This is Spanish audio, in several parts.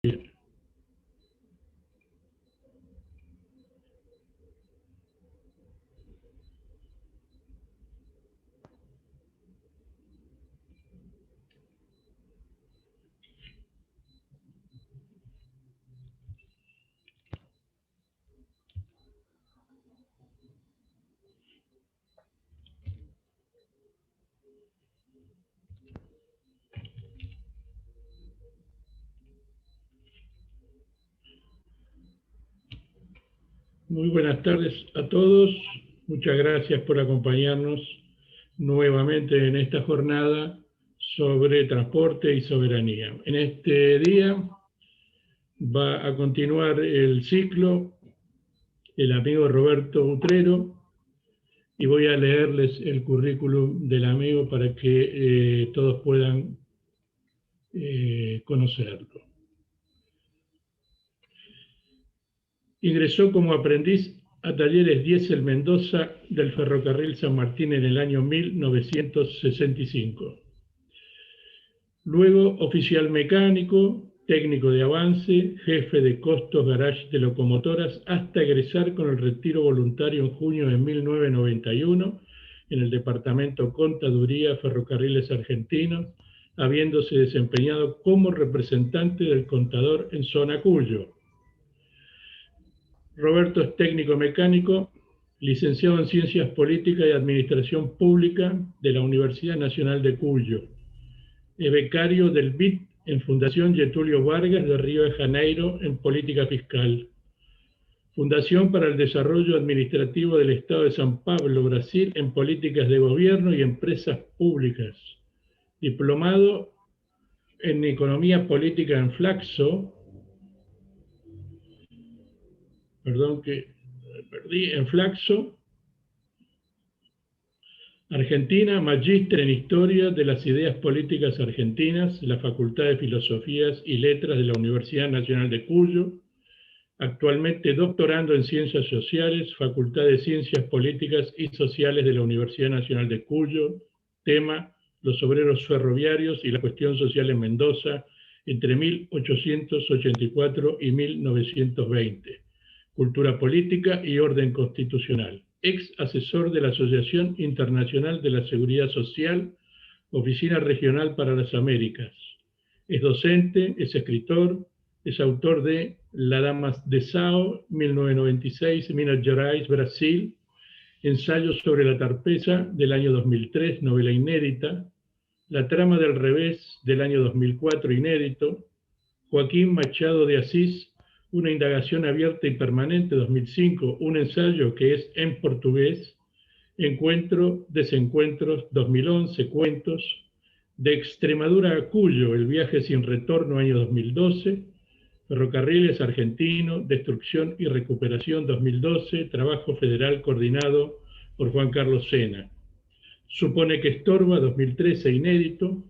Bien. Muy buenas tardes a todos. Muchas gracias por acompañarnos nuevamente en esta jornada sobre transporte y soberanía. En este día va a continuar el ciclo el amigo Roberto Utrero y voy a leerles el currículum del amigo para que todos puedan conocerlo. Ingresó como aprendiz a Talleres Diesel Mendoza del Ferrocarril San Martín en el año 1965. Luego oficial mecánico, técnico de avance, jefe de costos garage de locomotoras, hasta egresar con el retiro voluntario en junio de 1991 en el departamento Contaduría Ferrocarriles Argentinos, habiéndose desempeñado como representante del contador en Zona Cuyo. Roberto es técnico mecánico, licenciado en Ciencias Políticas y Administración Pública de la Universidad Nacional de Cuyo. Es becario del BIT en Fundación Getúlio Vargas de Río de Janeiro en Política Fiscal. Fundación para el Desarrollo Administrativo del Estado de San Pablo, Brasil, en Políticas de Gobierno y Empresas Públicas. Diplomado en Economía Política en Flaxo, en Flaxo, Argentina, magíster en Historia de las Ideas Políticas Argentinas, la Facultad de Filosofías y Letras de la Universidad Nacional de Cuyo, actualmente doctorando en Ciencias Sociales, Facultad de Ciencias Políticas y Sociales de la Universidad Nacional de Cuyo, tema, los obreros ferroviarios y la cuestión social en Mendoza entre 1884 y 1920, cultura política y orden constitucional. Ex asesor de la Asociación Internacional de la Seguridad Social, Oficina Regional para las Américas. Es docente, es escritor, es autor de La Dama de Sao, 1996, Minas Gerais, Brasil, Ensayos sobre la Tarpeza, del año 2003, novela inédita, La Trama del Revés, del año 2004, inédito, Joaquín Machado de Asís, Una indagación abierta y permanente, 2005, un ensayo que es en portugués, Encuentro, Desencuentros, 2011, cuentos, De Extremadura a Cuyo, El viaje sin retorno, año 2012, Ferrocarriles Argentino, Destrucción y Recuperación, 2012, trabajo federal coordinado por Juan Carlos Sena. Supone que estorba, 2013, inédito,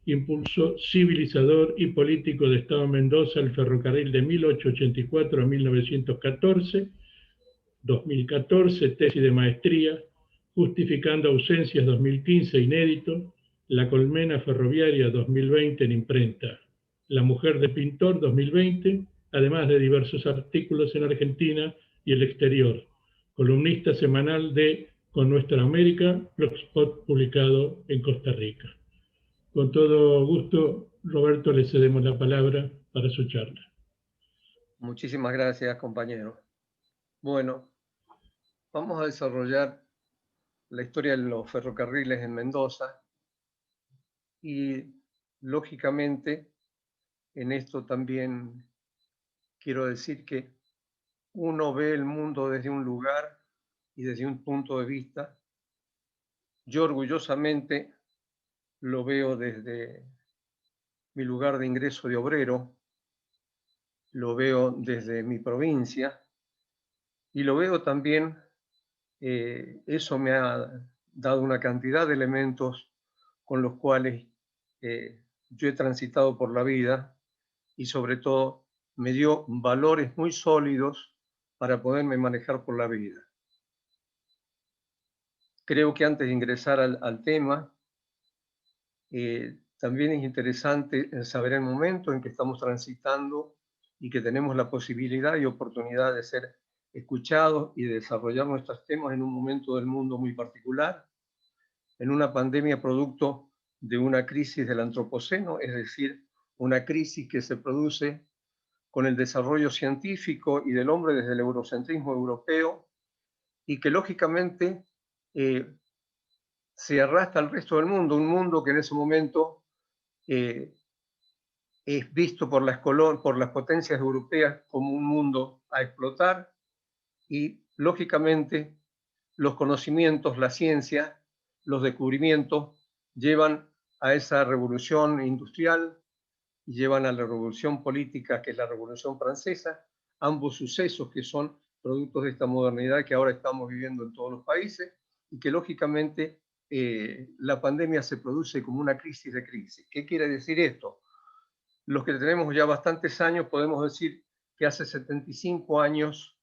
impulso civilizador y político de Estado Mendoza, el ferrocarril de 1884 a 1914, 2014, tesis de maestría, justificando ausencias, 2015, inédito, La colmena ferroviaria, 2020, en imprenta, La mujer de pintor, 2020, además de diversos artículos en Argentina y el exterior, columnista semanal de Con Nuestra América, blogspot publicado en Costa Rica. Con todo gusto, Roberto, le cedemos la palabra para su charla. Muchísimas gracias, compañero. Bueno, vamos a desarrollar la historia de los ferrocarriles en Mendoza y, lógicamente, en esto también quiero decir que uno ve el mundo desde un lugar y desde un punto de vista. Yo orgullosamente lo veo desde mi lugar de ingreso de obrero, lo veo desde mi provincia y lo veo también, eso me ha dado una cantidad de elementos con los cuales yo he transitado por la vida y sobre todo me dio valores muy sólidos para poderme manejar por la vida. Creo que antes de ingresar al tema, También es interesante saber el momento en que estamos transitando y que tenemos la posibilidad y oportunidad de ser escuchados y de desarrollar nuestros temas en un momento del mundo muy particular, en una pandemia producto de una crisis del antropoceno, es decir, una crisis que se produce con el desarrollo científico y del hombre desde el eurocentrismo europeo y que lógicamente se arrastra al resto del mundo, un mundo que en ese momento es visto por las potencias europeas como un mundo a explotar y lógicamente los conocimientos, la ciencia, los descubrimientos llevan a esa revolución industrial y llevan a la revolución política, que es la Revolución Francesa, ambos sucesos que son productos de esta modernidad que ahora estamos viviendo en todos los países y que lógicamente la pandemia se produce como una crisis de crisis. ¿Qué quiere decir esto? Los que tenemos ya bastantes años podemos decir que hace 75 años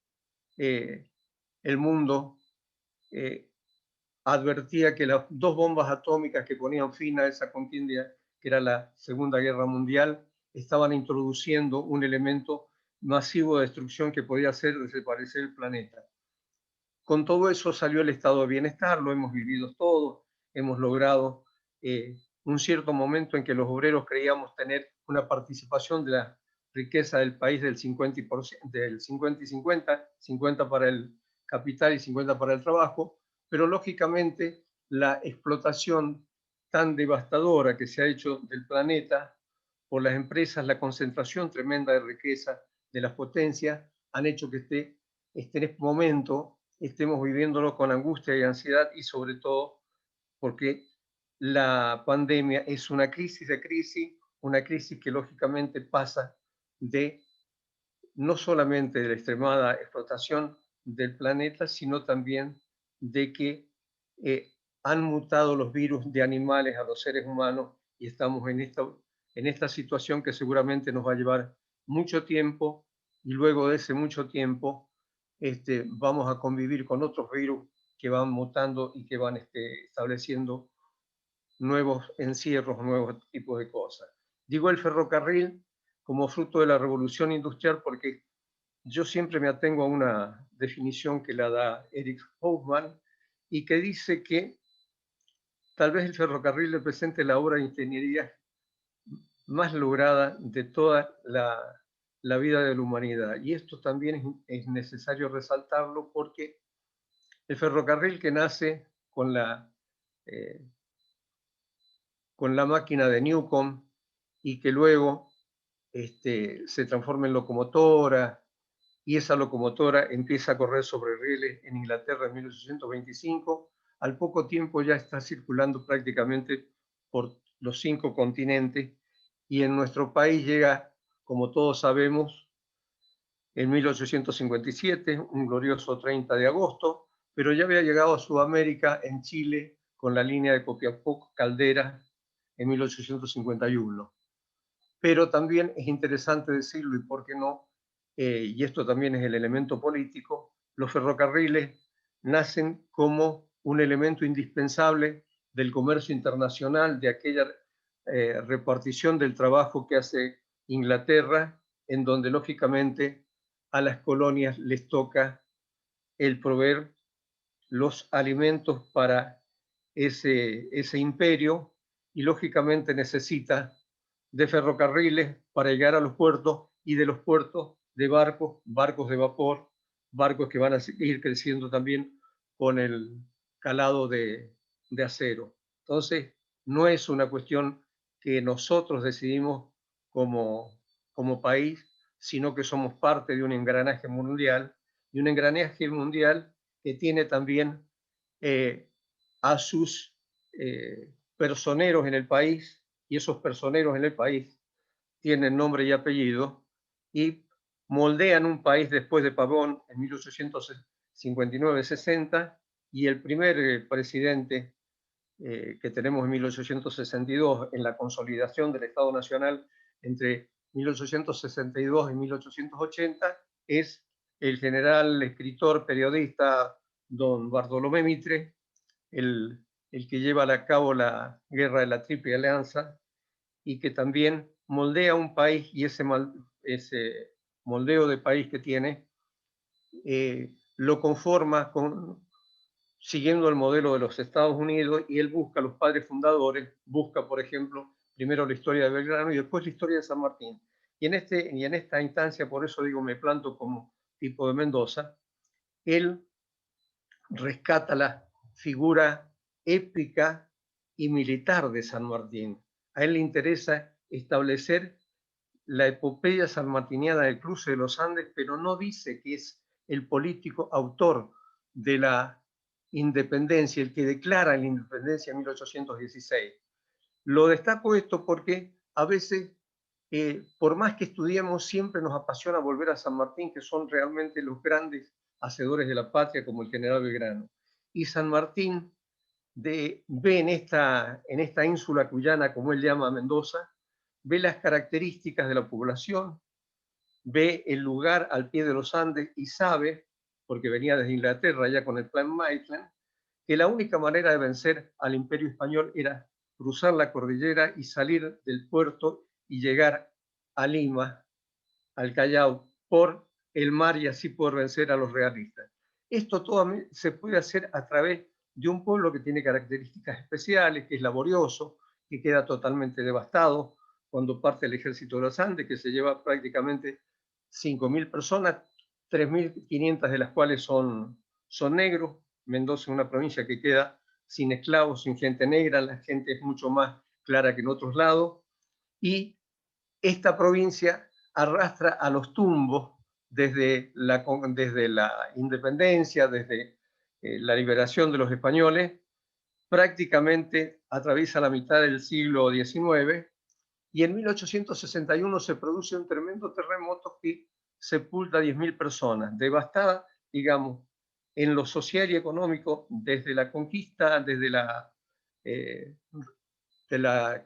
el mundo advertía que las dos bombas atómicas que ponían fin a esa contienda, que era la Segunda Guerra Mundial, estaban introduciendo un elemento masivo de destrucción que podía hacer desaparecer el planeta. Con todo eso salió el estado de bienestar, lo hemos vivido todos, hemos logrado un cierto momento en que los obreros creíamos tener una participación de la riqueza del país del 50%, del 50 y 50, 50 para el capital y 50 para el trabajo, pero lógicamente la explotación tan devastadora que se ha hecho del planeta por las empresas, la concentración tremenda de riqueza de las potencias, han hecho que en este momento estemos viviéndolo con angustia y ansiedad y sobre todo porque la pandemia es una crisis de crisis, una crisis que lógicamente pasa de no solamente de la extremada explotación del planeta, sino también de que han mutado los virus de animales a los seres humanos y estamos en esta situación que seguramente nos va a llevar mucho tiempo y luego de ese mucho tiempo vamos a convivir con otros virus que van mutando y que van estableciendo nuevos encierros, nuevos tipos de cosas. Digo el ferrocarril como fruto de la revolución industrial porque yo siempre me atengo a una definición que la da Eric Hoffman y que dice que tal vez el ferrocarril represente la obra de ingeniería más lograda de toda la vida de la humanidad. Y esto también es necesario resaltarlo porque el ferrocarril que nace con la máquina de Newcomb y que luego se transforma en locomotora, y esa locomotora empieza a correr sobre rieles en Inglaterra en 1825. Al poco tiempo ya está circulando prácticamente por los 5 continentes y en nuestro país llega, como todos sabemos, en 1857, un glorioso 30 de agosto, pero ya había llegado a Sudamérica en Chile con la línea de Copiapó Caldera en 1851. Pero también es interesante decirlo, y por qué no, y esto también es el elemento político, los ferrocarriles nacen como un elemento indispensable del comercio internacional, de aquella repartición del trabajo que hace Inglaterra, en donde lógicamente a las colonias les toca el proveer los alimentos para ese imperio y lógicamente necesita de ferrocarriles para llegar a los puertos y de los puertos de barcos, barcos de vapor, barcos que van a seguir creciendo también con el calado de acero. Entonces, no es una cuestión que nosotros decidimos como país, sino que somos parte de un engranaje mundial y un engranaje mundial que tiene también a sus personeros en el país y esos personeros en el país tienen nombre y apellido y moldean un país después de Pavón en 1859-60 y el primer presidente que tenemos en 1862 en la consolidación del Estado Nacional entre 1862 y 1880 es el general, escritor, periodista don Bartolomé Mitre, el que lleva a cabo la guerra de la Triple Alianza y que también moldea un país, y ese moldeo de país que tiene lo conforma siguiendo el modelo de los Estados Unidos, y él busca a los padres fundadores, busca, por ejemplo, primero la historia de Belgrano y después la historia de San Martín. Y en esta instancia, por eso digo, me planto como tipo de Mendoza, él rescata la figura épica y militar de San Martín. A él le interesa establecer la epopeya sanmartiniana del cruce de los Andes, pero no dice que es el político autor de la independencia, el que declara la independencia en 1816. Lo destaco esto porque a veces, por más que estudiemos, siempre nos apasiona volver a San Martín, que son realmente los grandes hacedores de la patria, como el general Belgrano. Y San Martín ve en esta ínsula cuyana, como él llama Mendoza, ve las características de la población, ve el lugar al pie de los Andes y sabe, porque venía desde Inglaterra ya con el Plan Maitland, que la única manera de vencer al Imperio Español era cruzar la cordillera y salir del puerto y llegar a Lima, al Callao, por el mar, y así poder vencer a los realistas. Esto todo se puede hacer a través de un pueblo que tiene características especiales, que es laborioso, que queda totalmente devastado cuando parte el ejército de los Andes, que se lleva prácticamente 5.000 personas, 3.500 de las cuales son negros. Mendoza es una provincia que queda sin esclavos, sin gente negra, la gente es mucho más clara que en otros lados, y esta provincia arrastra a los tumbos desde la independencia, desde la liberación de los españoles, prácticamente atraviesa la mitad del siglo XIX, y en 1861 se produce un tremendo terremoto que sepulta a 10.000 personas, devastada, digamos, en lo social y económico, desde la conquista, desde de la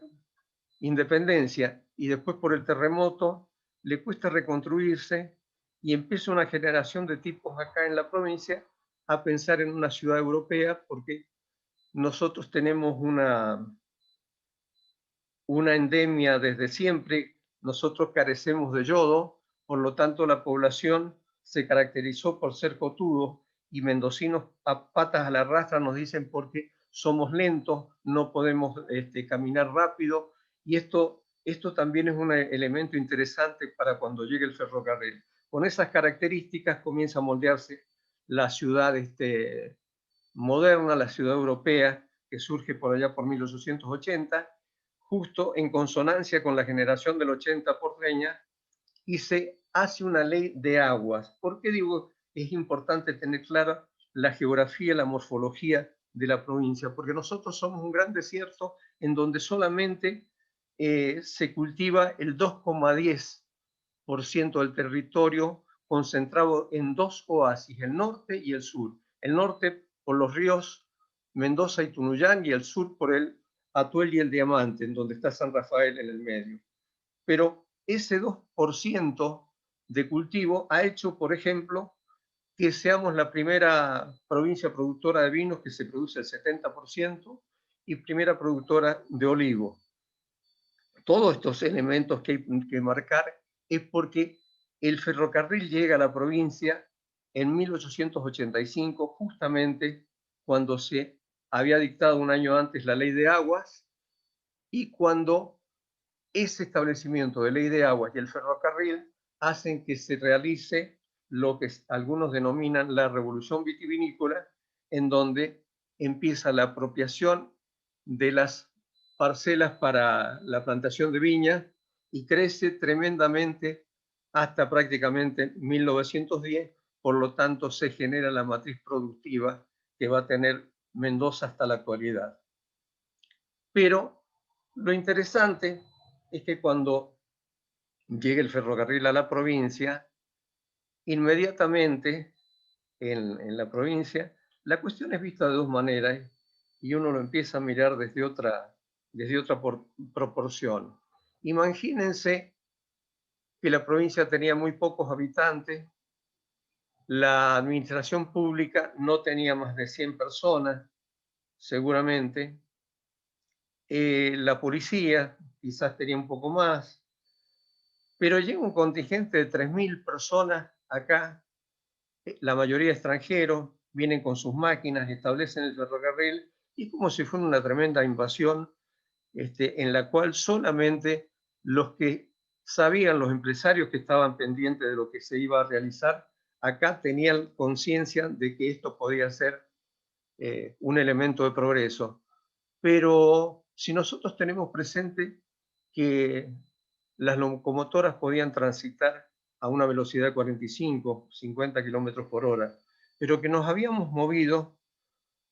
independencia, y después por el terremoto, le cuesta reconstruirse, y empieza una generación de tipos acá en la provincia a pensar en una ciudad europea, porque nosotros tenemos una endemia desde siempre. Nosotros carecemos de yodo, por lo tanto la población se caracterizó por ser cotudos, y mendocinos a patas a la rastra nos dicen porque somos lentos, no podemos caminar rápido, y esto también es un elemento interesante para cuando llegue el ferrocarril. Con esas características comienza a moldearse la ciudad moderna, la ciudad europea, que surge por allá por 1880, justo en consonancia con la generación del 80 porteña, y se hace una ley de aguas. ¿Por qué digo es importante tener clara la geografía, la morfología de la provincia? Porque nosotros somos un gran desierto en donde solamente se cultiva el 2,10% del territorio, concentrado en dos oasis, el norte y el sur. El norte por los ríos Mendoza y Tunuyán, y el sur por el Atuel y el Diamante, en donde está San Rafael en el medio. Pero ese 2% de cultivo ha hecho, por ejemplo, que seamos la primera provincia productora de vinos, que se produce el 70%, y primera productora de olivo. Todos estos elementos que hay que marcar es porque el ferrocarril llega a la provincia en 1885, justamente cuando se había dictado un año antes la ley de aguas, y cuando ese establecimiento de ley de aguas y el ferrocarril hacen que se realice lo que algunos denominan la revolución vitivinícola, en donde empieza la apropiación de las parcelas para la plantación de viña, y crece tremendamente hasta prácticamente 1910. Por lo tanto, se genera la matriz productiva que va a tener Mendoza hasta la actualidad. Pero lo interesante es que cuando llega el ferrocarril a la provincia, inmediatamente en la provincia, la cuestión es vista de dos maneras, y uno lo empieza a mirar desde otra proporción. Imagínense que la provincia tenía muy pocos habitantes, la administración pública no tenía más de 100 personas, seguramente, la policía quizás tenía un poco más, pero llega un contingente de 3.000 personas acá, la mayoría extranjeros, vienen con sus máquinas, establecen el ferrocarril, y como si fuera una tremenda invasión, en la cual solamente los que sabían, los empresarios que estaban pendientes de lo que se iba a realizar, acá tenían conciencia de que esto podía ser un elemento de progreso. Pero si nosotros tenemos presente que las locomotoras podían transitar a una velocidad de 45, 50 kilómetros por hora, pero que nos habíamos movido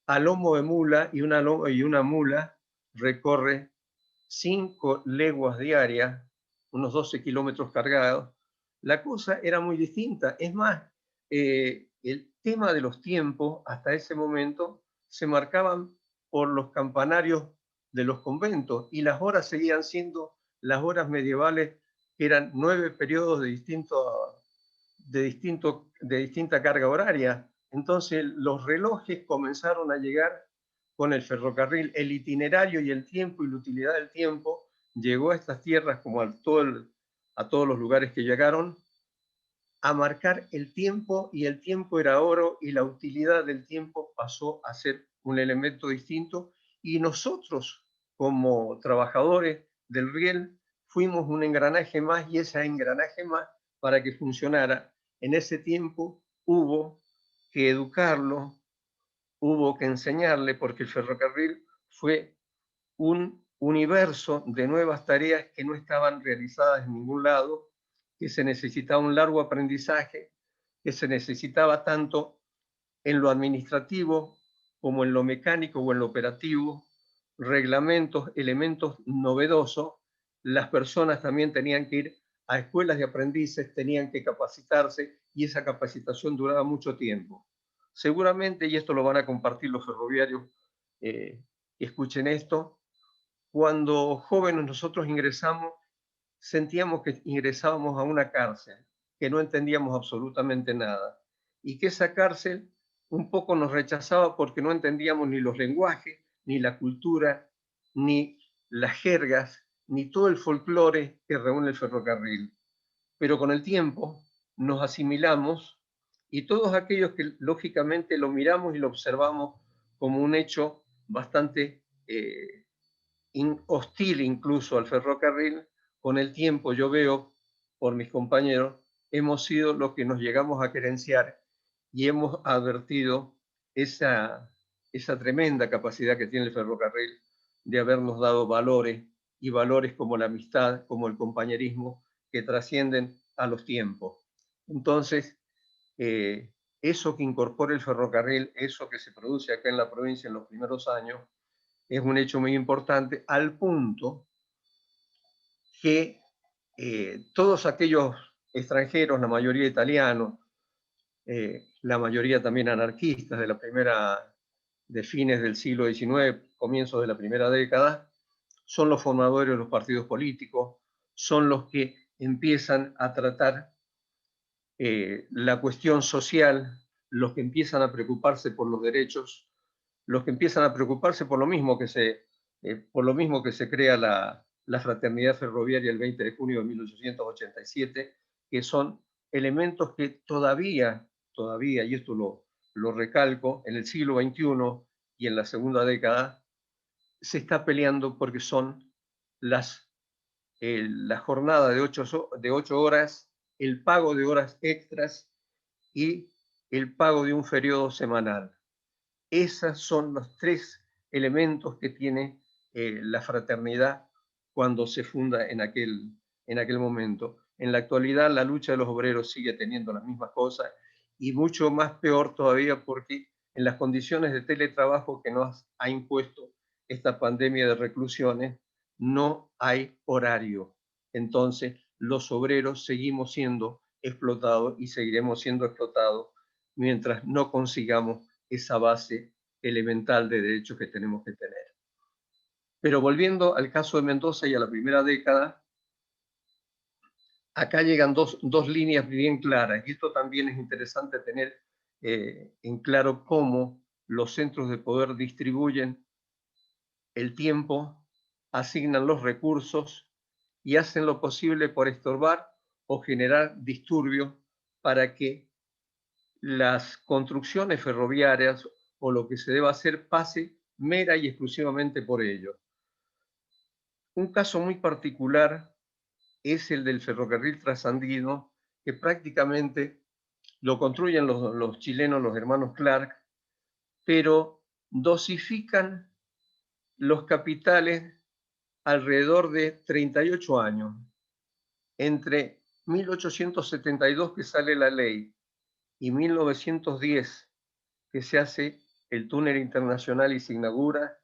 a lomo de mula y una mula recorre 5 leguas diarias, unos 12 kilómetros cargados, la cosa era muy distinta. Es más, el tema de los tiempos hasta ese momento se marcaban por los campanarios de los conventos y las horas seguían siendo las horas medievales, que eran 9 periodos de distinta carga horaria. Entonces los relojes comenzaron a llegar con el ferrocarril, el itinerario y el tiempo y la utilidad del tiempo llegó a estas tierras como a todos los lugares que llegaron a marcar el tiempo, y el tiempo era oro y la utilidad del tiempo pasó a ser un elemento distinto, y nosotros como trabajadores del riel fuimos un engranaje más, y ese engranaje más, para que funcionara en ese tiempo, hubo que educarlo, hubo que enseñarle, porque el ferrocarril fue un universo de nuevas tareas que no estaban realizadas en ningún lado, que se necesitaba un largo aprendizaje, que se necesitaba tanto en lo administrativo como en lo mecánico o en lo operativo, reglamentos, elementos novedosos. Las personas también tenían que ir a escuelas de aprendices, tenían que capacitarse, y esa capacitación duraba mucho tiempo. Seguramente, y esto lo van a compartir los ferroviarios, escuchen esto, cuando jóvenes nosotros ingresamos, sentíamos que ingresábamos a una cárcel, que no entendíamos absolutamente nada, y que esa cárcel un poco nos rechazaba porque no entendíamos ni los lenguajes, ni la cultura, ni las jergas, ni todo el folclore que reúne el ferrocarril. Pero con el tiempo nos asimilamos, y todos aquellos que lógicamente lo miramos y lo observamos como un hecho bastante hostil incluso al ferrocarril, con el tiempo yo veo por mis compañeros, hemos sido los que nos llegamos a querenciar y hemos advertido esa tremenda capacidad que tiene el ferrocarril de habernos dado valores, y valores como la amistad, como el compañerismo, que trascienden a los tiempos. Entonces, eso que incorpora el ferrocarril, eso que se produce acá en la provincia en los primeros años, es un hecho muy importante, al punto que todos aquellos extranjeros, la mayoría italianos, la mayoría también anarquistas de fines del siglo XIX, comienzos de la primera década, son los formadores de los partidos políticos, son los que empiezan a tratar la cuestión social, los que empiezan a preocuparse por los derechos, los que empiezan a preocuparse por lo mismo que se crea la Fraternidad Ferroviaria el 20 de junio de 1887, que son elementos que todavía, y esto lo recalco, en el siglo XXI y en la segunda década, se está peleando porque son la jornada de 8 horas, el pago de horas extras y el pago de un periodo semanal. Esos son los 3 elementos que tiene la fraternidad cuando se funda en aquel momento. En la actualidad la lucha de los obreros sigue teniendo las mismas cosas, y mucho más peor todavía porque en las condiciones de teletrabajo que nos ha impuesto esta pandemia de reclusiones, no hay horario. Entonces los obreros seguimos siendo explotados y seguiremos siendo explotados mientras no consigamos esa base elemental de derechos que tenemos que tener. Pero volviendo al caso de Mendoza y a la primera década, acá llegan dos líneas bien claras, y esto también es interesante tener en claro cómo los centros de poder distribuyen el tiempo asignan los recursos y hacen lo posible por estorbar o generar disturbios para que las construcciones ferroviarias o lo que se deba hacer pase mera y exclusivamente por ellos. Un caso muy particular es el del ferrocarril trasandino, que prácticamente lo construyen los chilenos, los hermanos Clark, pero dosifican los capitales alrededor de 38 años. Entre 1872, que sale la ley, y 1910, que se hace el túnel internacional y se inaugura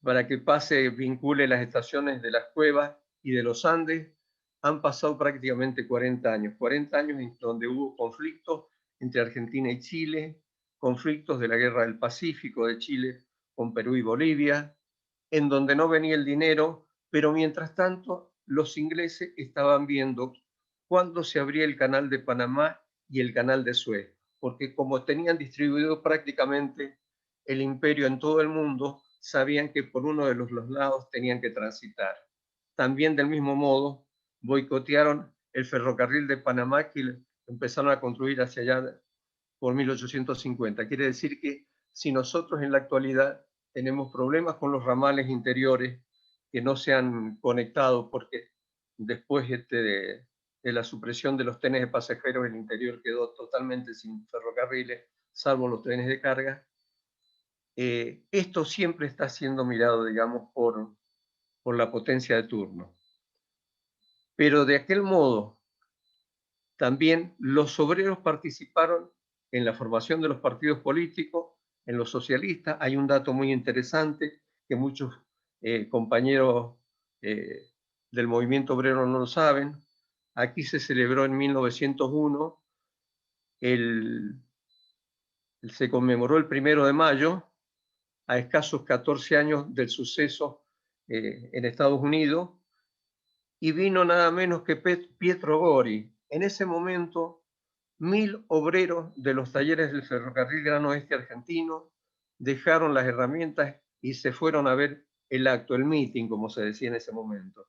para que pase, vincule las estaciones de las Cuevas y de los Andes, han pasado prácticamente 40 años. 40 años en donde hubo conflictos entre Argentina y Chile, conflictos de la Guerra del Pacífico de Chile con Perú y Bolivia, en donde no venía el dinero, pero mientras tanto los ingleses estaban viendo cuándo se abría el canal de Panamá y el canal de Suez, porque como tenían distribuido prácticamente el imperio en todo el mundo, sabían que por uno de los lados tenían que transitar. También del mismo modo boicotearon el ferrocarril de Panamá, que empezaron a construir hacia allá por 1850. Quiere decir que si nosotros en la actualidad tenemos problemas con los ramales interiores que no se han conectado, porque después de la supresión de los trenes de pasajeros, el interior quedó totalmente sin ferrocarriles, salvo los trenes de carga. Esto siempre está siendo mirado, digamos, por la potencia de turno. Pero de aquel modo, también los obreros participaron en la formación de los partidos políticos, en los socialistas. Hay un dato muy interesante que muchos compañeros del movimiento obrero no lo saben. Aquí se celebró en 1901, se conmemoró el 1 de mayo, a escasos 14 años del suceso en Estados Unidos, y vino nada menos que Pietro Gori. En ese momento, 1000 obreros de los talleres del Ferrocarril Gran Oeste argentino dejaron las herramientas y se fueron a ver el acto, el meeting, como se decía en ese momento.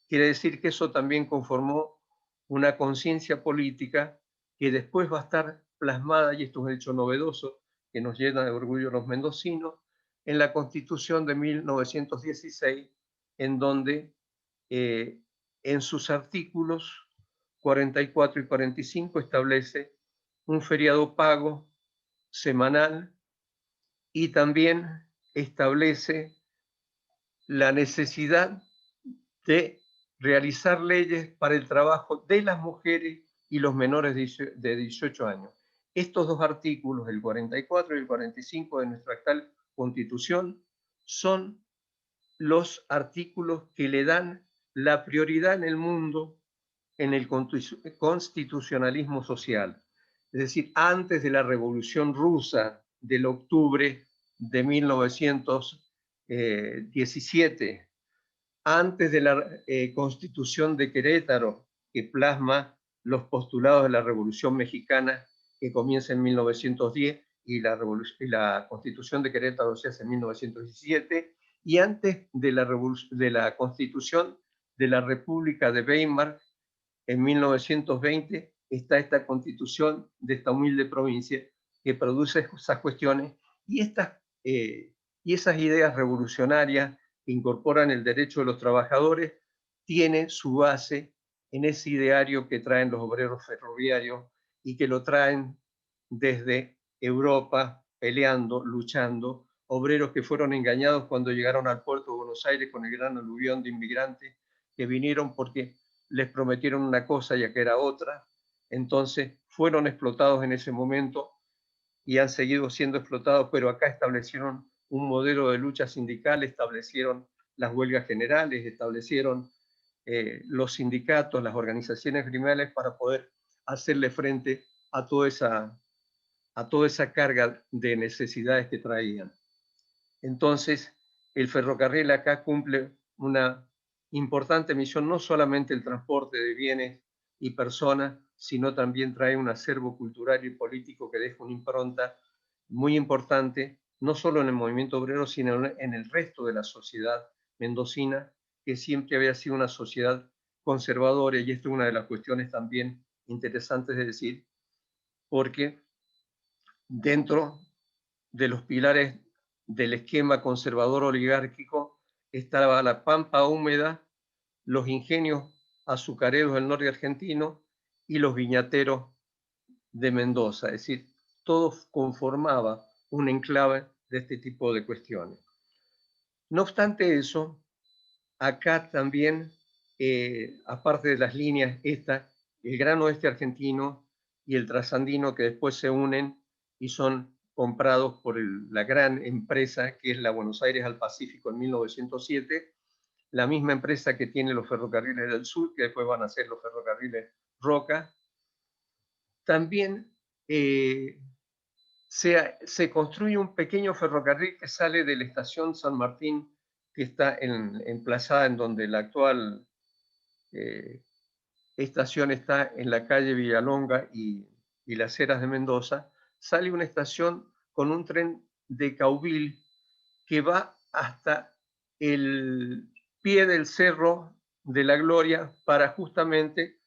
Quiere decir que eso también conformó una conciencia política que después va a estar plasmada, y esto es un hecho novedoso que nos llena de orgullo los mendocinos, en la Constitución de 1916, en donde en sus artículos 44 y 45 establece un feriado pago semanal y también establece la necesidad de realizar leyes para el trabajo de las mujeres y los menores de 18 años. Estos dos artículos, el 44 y el 45 de nuestra actual Constitución, son los artículos que le dan la prioridad en el mundo en el constitucionalismo social. Es decir, antes de la Revolución Rusa del octubre de 1917, antes de la Constitución de Querétaro, que plasma los postulados de la Revolución Mexicana, que comienza en 1910, y la Constitución de Querétaro se hace en 1917, y antes de la Constitución de la República de Weimar, en 1920, está esta Constitución de esta humilde provincia que produce esas cuestiones y esas ideas revolucionarias que incorporan el derecho de los trabajadores, tiene su base en ese ideario que traen los obreros ferroviarios y que lo traen desde Europa, peleando, luchando, obreros que fueron engañados cuando llegaron al puerto de Buenos Aires con el gran aluvión de inmigrantes que vinieron porque les prometieron una cosa ya que era otra, entonces fueron explotados en ese momento y han seguido siendo explotados, pero acá establecieron un modelo de lucha sindical, establecieron las huelgas generales, establecieron los sindicatos, las organizaciones gremiales para poder hacerle frente a toda esa carga de necesidades que traían. Entonces, el ferrocarril acá cumple una importante misión, no solamente el transporte de bienes y personas, sino también trae un acervo cultural y político que deja una impronta muy importante, no solo en el movimiento obrero, sino en el resto de la sociedad mendocina, que siempre había sido una sociedad conservadora, y esto es una de las cuestiones también interesantes de decir, porque dentro de los pilares del esquema conservador oligárquico estaba la pampa húmeda, los ingenios azucareros del norte argentino y los viñateros de Mendoza, es decir, todo conformaba un enclave de este tipo de cuestiones. No obstante eso, acá también, aparte de las líneas el Gran Oeste argentino y el Trasandino, que después se unen y son comprados por la gran empresa que es la Buenos Aires al Pacífico en 1907, la misma empresa que tiene los ferrocarriles del sur, que después van a ser los ferrocarriles Roca. También se construye un pequeño ferrocarril que sale de la estación San Martín, que está emplazada en donde la actual estación está en la calle Villalonga y Las Heras de Mendoza. Sale una estación con un tren de Caubil que va hasta el pie del Cerro de la Gloria para justamente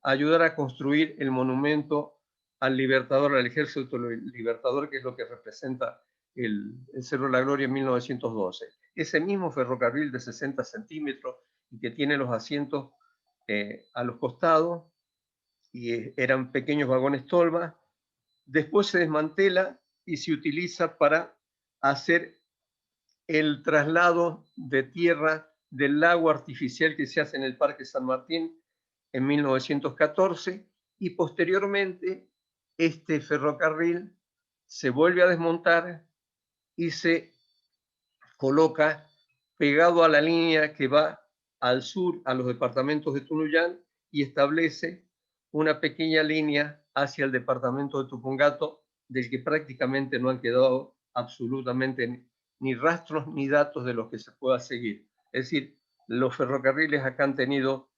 ayudar a construir el monumento al Libertador, al Ejército Libertador, que es lo que representa el Cerro de la Gloria en 1912. Ese mismo ferrocarril de 60 centímetros y que tiene los asientos a los costados, y eran pequeños vagones tolva, después se desmantela y se utiliza para hacer el traslado de tierra del lago artificial que se hace en el Parque San Martín en 1914, y posteriormente este ferrocarril se vuelve a desmontar y se coloca pegado a la línea que va al sur, a los departamentos de Tunuyán, y establece una pequeña línea hacia el departamento de Tupungato, del que prácticamente no han quedado absolutamente ni rastros ni datos de los que se pueda seguir. Es decir, los ferrocarriles acá han tenido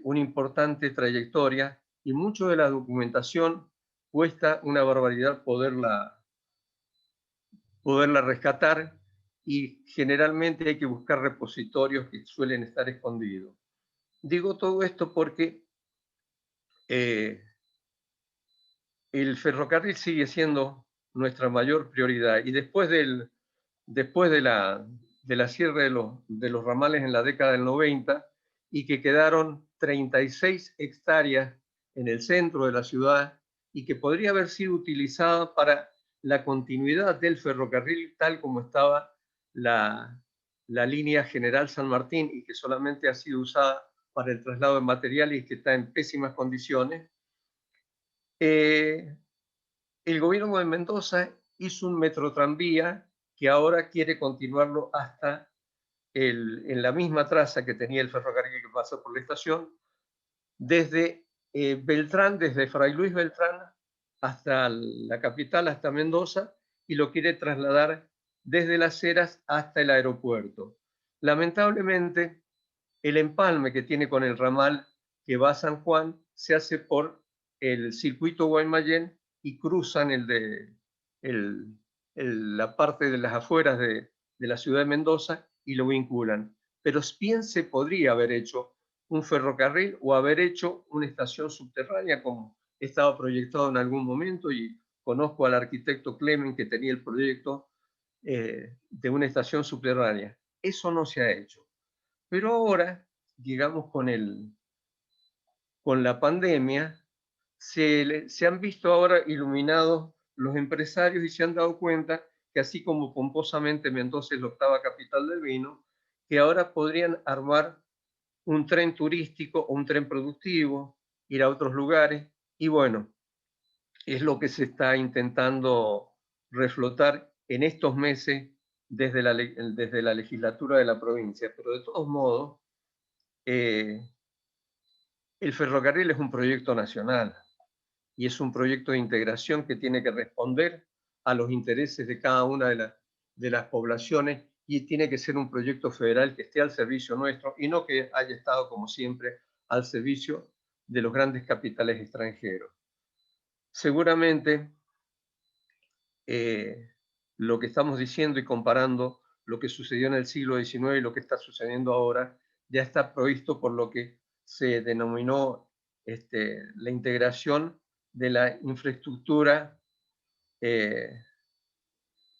una importante trayectoria, y mucho de la documentación cuesta una barbaridad poderla rescatar, y generalmente hay que buscar repositorios que suelen estar escondidos. Digo todo esto porque el ferrocarril sigue siendo nuestra mayor prioridad, y después de la cierre de los ramales en la década del 90, y que quedaron 36 hectáreas en el centro de la ciudad y que podría haber sido utilizada para la continuidad del ferrocarril tal como estaba la línea General San Martín, y que solamente ha sido usada para el traslado de materiales y que está en pésimas condiciones. El gobierno de Mendoza hizo un metrotranvía que ahora quiere continuarlo hasta en la misma traza que tenía el ferrocarril que pasa por la estación, desde Beltrán, desde Fray Luis Beltrán hasta la capital, hasta Mendoza, y lo quiere trasladar desde Las Heras hasta el aeropuerto. Lamentablemente, el empalme que tiene con el ramal que va a San Juan se hace por el circuito Guaymallén y cruzan la parte de las afueras de la ciudad de Mendoza y lo vinculan. Pero bien se podría haber hecho un ferrocarril o haber hecho una estación subterránea como estaba proyectado en algún momento, y conozco al arquitecto Clemen que tenía el proyecto de una estación subterránea. Eso no se ha hecho. Pero ahora, digamos, con la pandemia, se han visto ahora iluminados los empresarios y se han dado cuenta que, así como pomposamente Mendoza es la octava capital del vino, que ahora podrían armar un tren turístico o un tren productivo, ir a otros lugares, y bueno, es lo que se está intentando reflotar en estos meses desde la legislatura de la provincia. Pero de todos modos, el ferrocarril es un proyecto nacional y es un proyecto de integración que tiene que responder a los intereses de cada una de las poblaciones, y tiene que ser un proyecto federal que esté al servicio nuestro y no que haya estado, como siempre, al servicio de los grandes capitales extranjeros. Seguramente lo que estamos diciendo y comparando lo que sucedió en el siglo XIX y lo que está sucediendo ahora, ya está provisto por lo que se denominó la integración de la infraestructura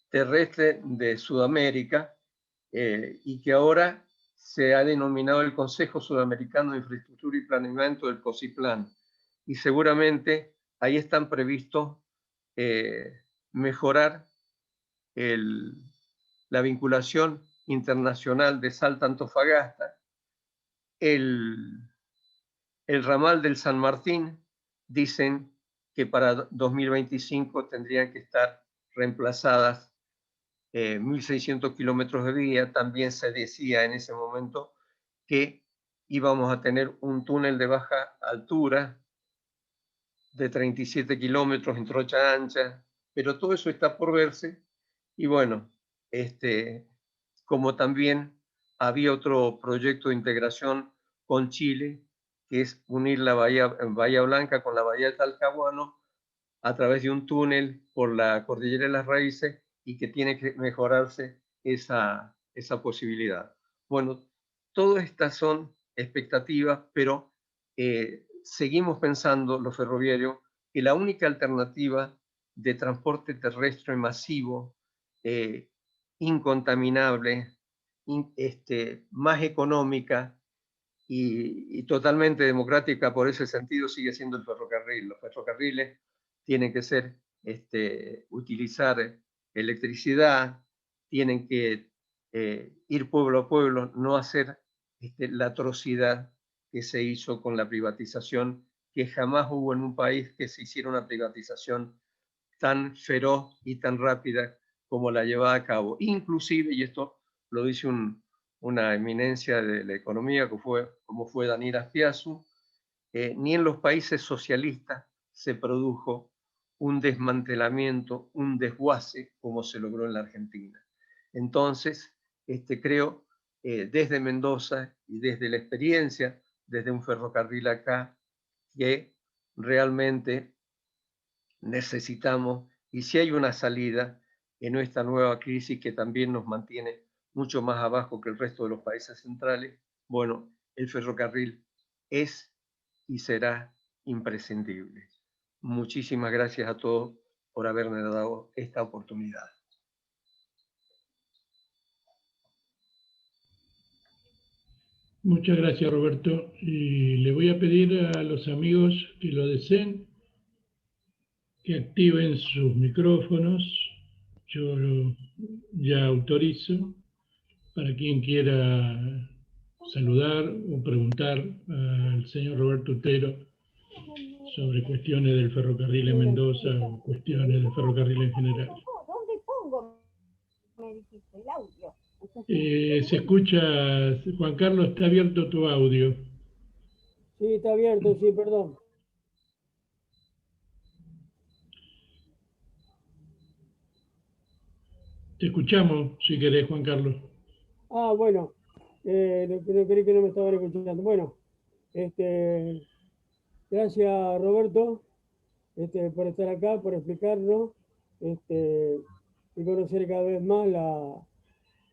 terrestre de Sudamérica, y que ahora se ha denominado el Consejo Sudamericano de Infraestructura y Planeamiento, del COSIPLAN. Y seguramente ahí están previstos mejorar la vinculación internacional de Salta-Antofagasta, el ramal del San Martín. Dicen que para 2025 tendrían que estar reemplazadas 1.600 kilómetros de vía. También se decía en ese momento que íbamos a tener un túnel de baja altura de 37 kilómetros en trocha ancha, pero todo eso está por verse. Y bueno, como también había otro proyecto de integración con Chile, que es unir la Bahía Blanca con la Bahía de Talcahuano a través de un túnel por la Cordillera de las Raíces, y que tiene que mejorarse esa posibilidad. Bueno, todas estas son expectativas, pero seguimos pensando, los ferroviarios, que la única alternativa de transporte terrestre masivo, incontaminable, más económica y totalmente democrática por ese sentido, sigue siendo el ferrocarril. Los ferrocarriles tienen que ser, utilizar electricidad, tienen que ir pueblo a pueblo, no hacer la atrocidad que se hizo con la privatización, que jamás hubo en un país que se hiciera una privatización tan feroz y tan rápida como la llevaba a cabo. Inclusive, y esto lo dice una eminencia de la economía, como fue Daniel Azpiazu, ni en los países socialistas se produjo un desmantelamiento, un desguace como se logró en la Argentina. Entonces, creo, desde Mendoza y desde la experiencia, desde un ferrocarril acá, que realmente necesitamos, y si hay una salida en esta nueva crisis que también nos mantiene mucho más abajo que el resto de los países centrales, bueno, el ferrocarril es y será imprescindible. Muchísimas gracias a todos por haberme dado esta oportunidad. Muchas gracias, Roberto. Y le voy a pedir a los amigos que lo deseen que activen sus micrófonos. Yo ya autorizo para quien quiera saludar o preguntar al señor Roberto Otero sobre cuestiones del ferrocarril en Mendoza o cuestiones del ferrocarril en general. ¿Dónde pongo? Me dijiste el audio. Se escucha, Juan Carlos, está abierto tu audio. Sí, está abierto, sí, perdón. Te escuchamos, si querés, Juan Carlos. Ah, bueno, no creí que no me estaban escuchando. Bueno, gracias Roberto por estar acá, por explicarnos y conocer cada vez más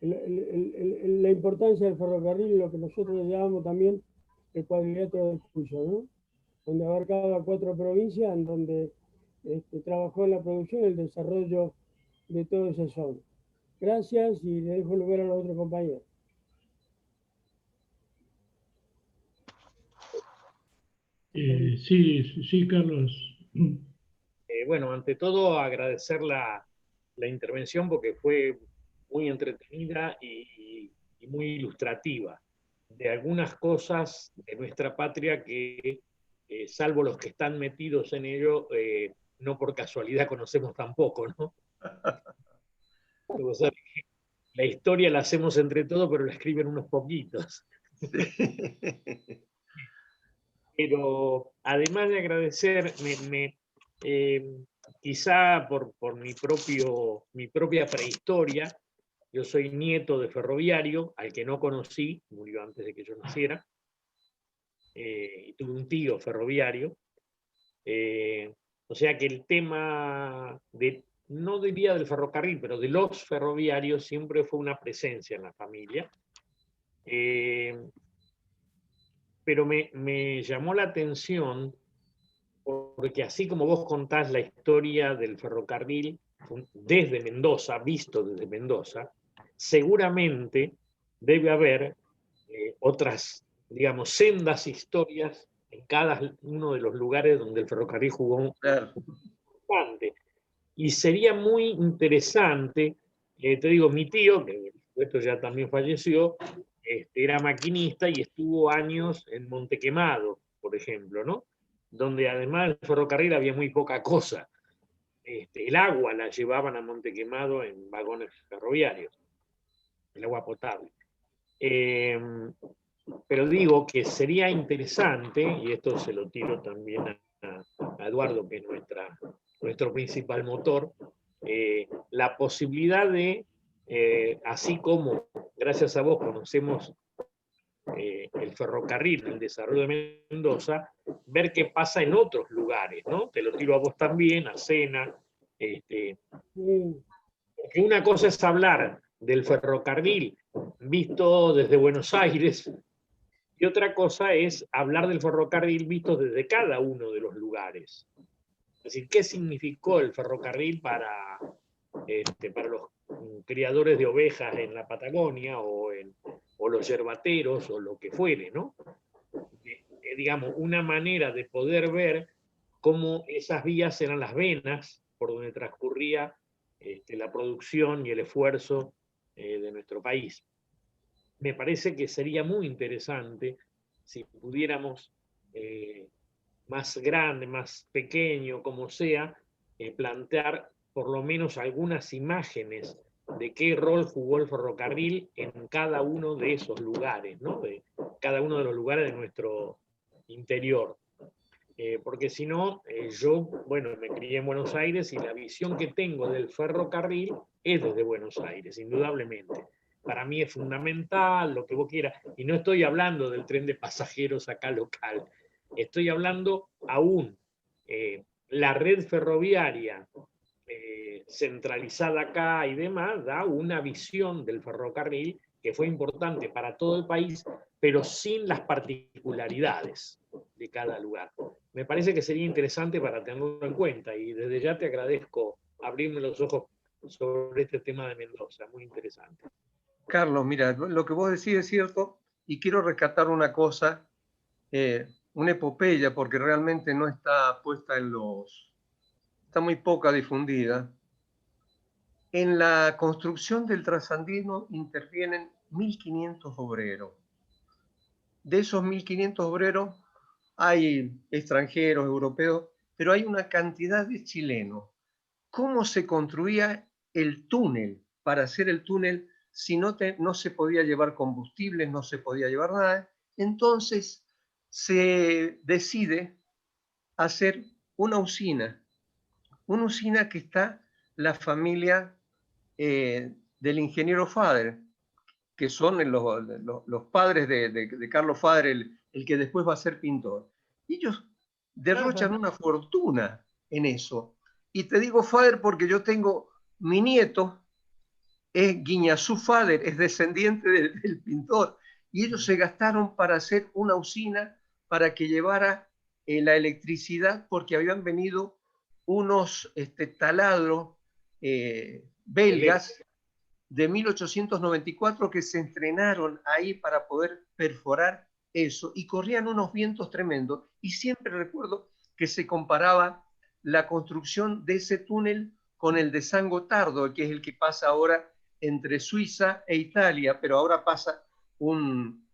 la importancia del ferrocarril, lo que nosotros llamamos también el cuadrilátero de Cuyo, ¿no? Donde abarcaba 4 provincias, en donde trabajó en la producción y el desarrollo de toda esa zona. Gracias y le dejo lugar a los otros compañeros. Sí, Carlos. Bueno, ante todo agradecer la intervención porque fue muy entretenida y muy ilustrativa de algunas cosas de nuestra patria que, salvo los que están metidos en ello, no por casualidad conocemos tampoco, ¿no? O sea, la historia la hacemos entre todos, pero la escriben unos poquitos. Pero además de agradecer, quizá por mi propia prehistoria, yo soy nieto de ferroviario, al que no conocí, murió antes de que yo naciera, y tuve un tío ferroviario. O sea que el tema no diría del ferrocarril, pero de los ferroviarios, siempre fue una presencia en la familia. Pero me llamó la atención porque así como vos contás la historia del ferrocarril desde Mendoza, visto desde Mendoza, seguramente debe haber otras, digamos, sendas historias en cada uno de los lugares donde el ferrocarril jugó un Claro. importante. Y sería muy interesante, te digo, mi tío, que esto ya también falleció, era maquinista y estuvo años en Montequemado, por ejemplo, ¿no? Donde además del ferrocarril había muy poca cosa. El agua la llevaban a Montequemado en vagones ferroviarios, el agua potable. Pero digo que sería interesante, y esto se lo tiro también a Eduardo, que es nuestro principal motor, la posibilidad de, así como gracias a vos conocemos el ferrocarril, el desarrollo de Mendoza, ver qué pasa en otros lugares, ¿no? Te lo tiro a vos también, a Sena. Porque una cosa es hablar del ferrocarril visto desde Buenos Aires, y otra cosa es hablar del ferrocarril visto desde cada uno de los lugares. Es decir, ¿qué significó el ferrocarril para los criadores de ovejas en la Patagonia o los yerbateros o lo que fuere, ¿no? Digamos, una manera de poder ver cómo esas vías eran las venas por donde transcurría la producción y el esfuerzo de nuestro país. Me parece que sería muy interesante si pudiéramos, más grande, más pequeño, como sea, plantear por lo menos algunas imágenes de qué rol jugó el ferrocarril en cada uno de esos lugares, ¿no? De cada uno de los lugares de nuestro interior. Porque si no, yo, bueno, me crié en Buenos Aires y la visión que tengo del ferrocarril es desde Buenos Aires, indudablemente. Para mí es fundamental, lo que vos quieras, y no estoy hablando del tren de pasajeros acá local, estoy hablando aún, la red ferroviaria centralizada acá y demás, da una visión del ferrocarril que fue importante para todo el país, pero sin las particularidades de cada lugar. Me parece que sería interesante para tenerlo en cuenta, y desde ya te agradezco abrirme los ojos sobre este tema de Mendoza, muy interesante. Carlos, mira, lo que vos decís es cierto, y quiero rescatar una cosa, una epopeya, porque realmente no está puesta está muy poca difundida. En la construcción del trasandino intervienen 1.500 obreros. De esos 1.500 obreros hay extranjeros, europeos, pero hay una cantidad de chilenos. ¿Cómo se construía el túnel? Para hacer el túnel, si no se podía llevar combustibles, no se podía llevar nada, entonces se decide hacer una usina que está la familia del ingeniero Fader, que son los padres de Carlos Fader, el que después va a ser pintor. Y ellos derrochan una fortuna en eso. Y te digo Fader porque yo tengo, mi nieto es Guiñazú Fader, es descendiente del pintor. Y ellos se gastaron para hacer una usina para que llevara la electricidad, porque habían venido unos taladros belgas de 1894 que se entrenaron ahí para poder perforar eso, y corrían unos vientos tremendos, y siempre recuerdo que se comparaba la construcción de ese túnel con el de San Gotardo, que es el que pasa ahora entre Suiza e Italia, pero ahora pasa un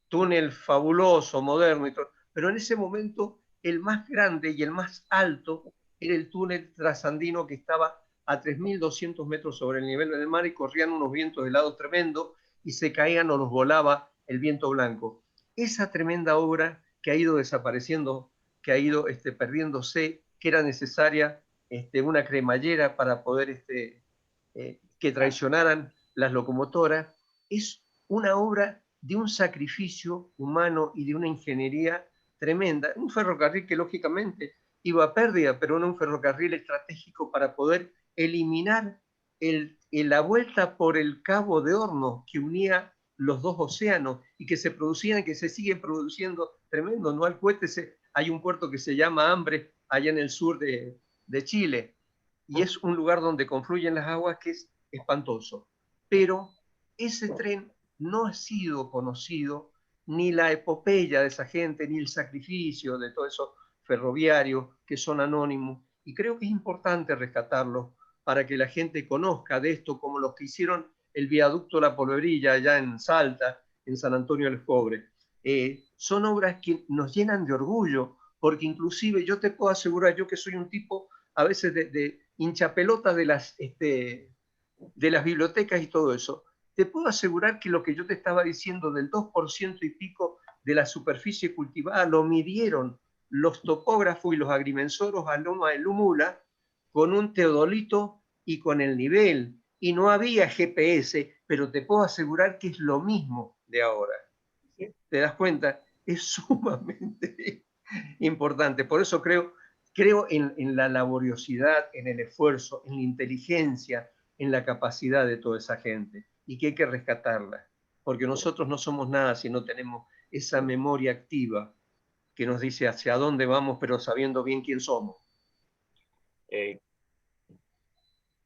túnel fabuloso, moderno y todo. Pero en ese momento el más grande y el más alto era el túnel trasandino, que estaba a 3.200 metros sobre el nivel del mar, y corrían unos vientos helados tremendos y se caían o los volaba el viento blanco. Esa tremenda obra que ha ido desapareciendo, que ha ido perdiéndose, que era necesaria una cremallera para poder que traicionaran las locomotoras, es una obra de un sacrificio humano y de una ingeniería tremenda. Un ferrocarril que lógicamente iba a pérdida, pero era un ferrocarril estratégico para poder eliminar la vuelta por el Cabo de Hornos que unía los dos océanos y que se producían, que se siguen produciendo tremendo, ¿no? Al cohete hay un puerto que se llama Hambre, allá en el sur de Chile, y es un lugar donde confluyen las aguas que es espantoso. Pero ese tren no ha sido conocido, ni la epopeya de esa gente, ni el sacrificio de todos esos ferroviarios que son anónimos, y creo que es importante rescatarlos para que la gente conozca de esto, como los que hicieron el viaducto La Polverilla allá en Salta, en San Antonio del Pobre. Son obras que nos llenan de orgullo, porque inclusive yo te puedo asegurar, yo que soy un tipo a veces de hinchapelota de las bibliotecas y todo eso, te puedo asegurar que lo que yo te estaba diciendo del 2% y pico de la superficie cultivada lo midieron los topógrafos y los agrimensoros a Loma de Lumula con un teodolito y con el nivel. Y no había GPS, pero te puedo asegurar que es lo mismo de ahora. ¿Te das cuenta? Es sumamente importante. Por eso creo en la laboriosidad, en el esfuerzo, en la inteligencia, en la capacidad de toda esa gente, y que hay que rescatarla, porque nosotros no somos nada si no tenemos esa memoria activa que nos dice hacia dónde vamos, pero sabiendo bien quién somos.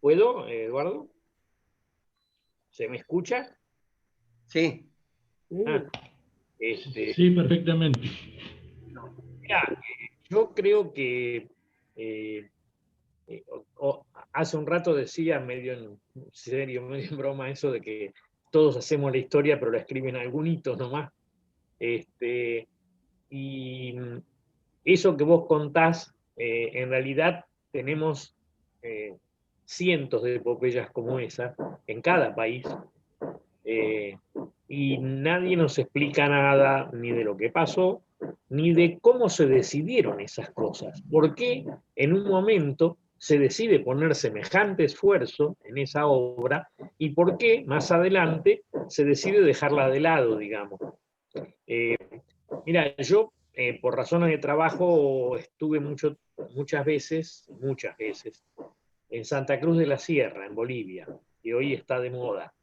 ¿Puedo, Eduardo? ¿Se me escucha? Sí. Sí, perfectamente. Mira, yo creo que hace un rato decía, medio en serio, medio en broma, eso de que todos hacemos la historia, pero la escriben algunitos nomás. Y eso que vos contás, en realidad tenemos cientos de epopeyas como esa en cada país, y nadie nos explica nada ni de lo que pasó, ni de cómo se decidieron esas cosas. ¿Por qué en un momento se decide poner semejante esfuerzo en esa obra y por qué más adelante se decide dejarla de lado, digamos? Mira, yo por razones de trabajo estuve muchas veces en Santa Cruz de la Sierra, en Bolivia, que hoy está de moda.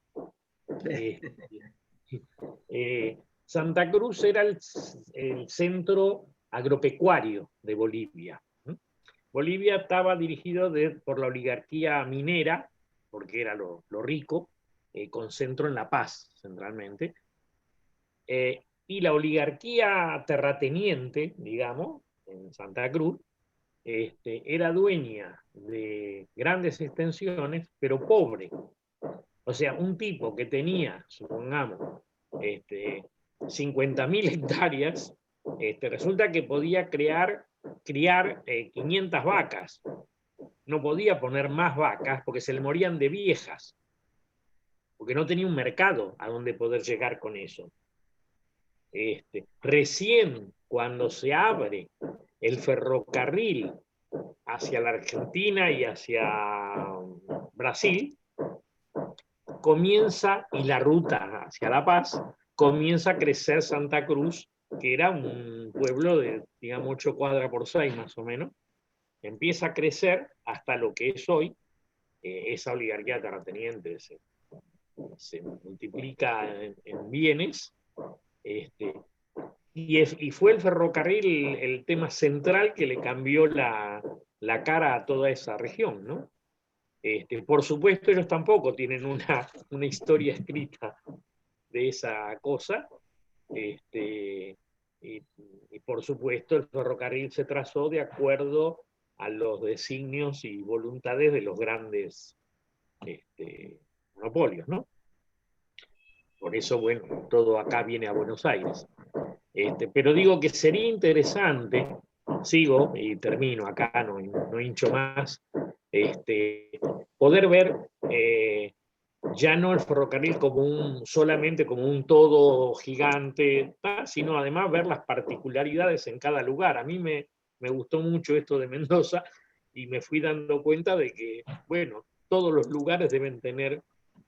Santa Cruz era el centro agropecuario de Bolivia. Bolivia estaba dirigido por la oligarquía minera, porque era lo rico, con centro en La Paz, centralmente. Y la oligarquía terrateniente, digamos, en Santa Cruz, era dueña de grandes extensiones, pero pobre. O sea, un tipo que tenía, supongamos, 50.000 hectáreas, resulta que podía criar 500 vacas. No podía poner más vacas porque se le morían de viejas, porque no tenía un mercado a donde poder llegar con eso. Recién cuando se abre el ferrocarril hacia la Argentina y hacia Brasil, comienza, y la ruta hacia La Paz, comienza a crecer Santa Cruz, que era un pueblo de, digamos, 8 cuadras por 6 más o menos, empieza a crecer hasta lo que es hoy, esa oligarquía terrateniente se multiplica en bienes, y fue el ferrocarril el tema central que le cambió la cara a toda esa región, ¿no? Por supuesto, ellos tampoco tienen una historia escrita de esa cosa, y por supuesto el ferrocarril se trazó de acuerdo a los designios y voluntades de los grandes monopolios, ¿no? Por eso, bueno, todo acá viene a Buenos Aires. Pero digo que sería interesante, sigo y termino acá, no hincho más, poder ver ya no el ferrocarril solamente como un todo gigante, sino además ver las particularidades en cada lugar. A mí me gustó mucho esto de Mendoza y me fui dando cuenta de que, bueno, todos los lugares deben tener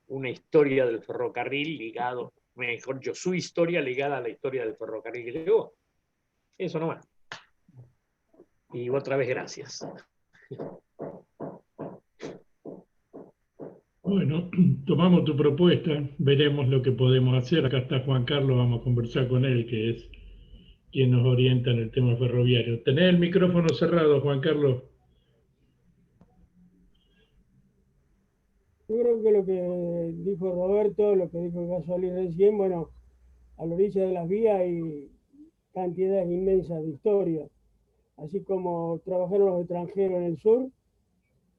una historia del ferrocarril ligado, mejor dicho, su historia ligada a la historia del ferrocarril que llegó. Eso nomás. Y otra vez gracias. Bueno, tomamos tu propuesta, veremos lo que podemos hacer. Acá está Juan Carlos, vamos a conversar con él, que es quien nos orienta en el tema ferroviario. Tenés el micrófono cerrado, Juan Carlos. Yo creo que lo que dijo Roberto, lo que dijo Gasolín recién, bueno, a la orilla de las vías hay cantidades inmensas de historia. Así como trabajaron los extranjeros en el sur,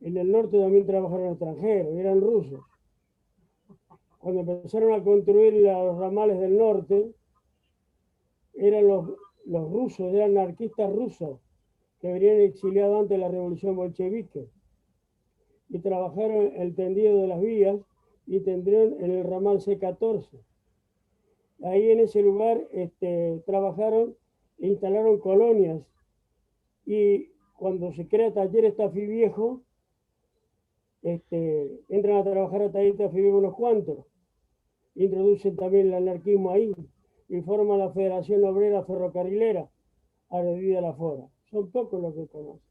en el norte también trabajaron extranjeros, eran rusos. Cuando empezaron a construir los ramales del norte, eran los rusos, eran anarquistas rusos que venían exiliados antes de la revolución bolchevique y trabajaron el tendido de las vías y tendrían en el ramal C14. Ahí en ese lugar trabajaron e instalaron colonias, y cuando se crea Taller Tafí Viejo, entran a trabajar a Taller Tafí Viejo unos cuantos, introducen también el anarquismo ahí y forman la Federación Obrera Ferrocarrilera, agredida a la Fora. Son pocos los que conocen.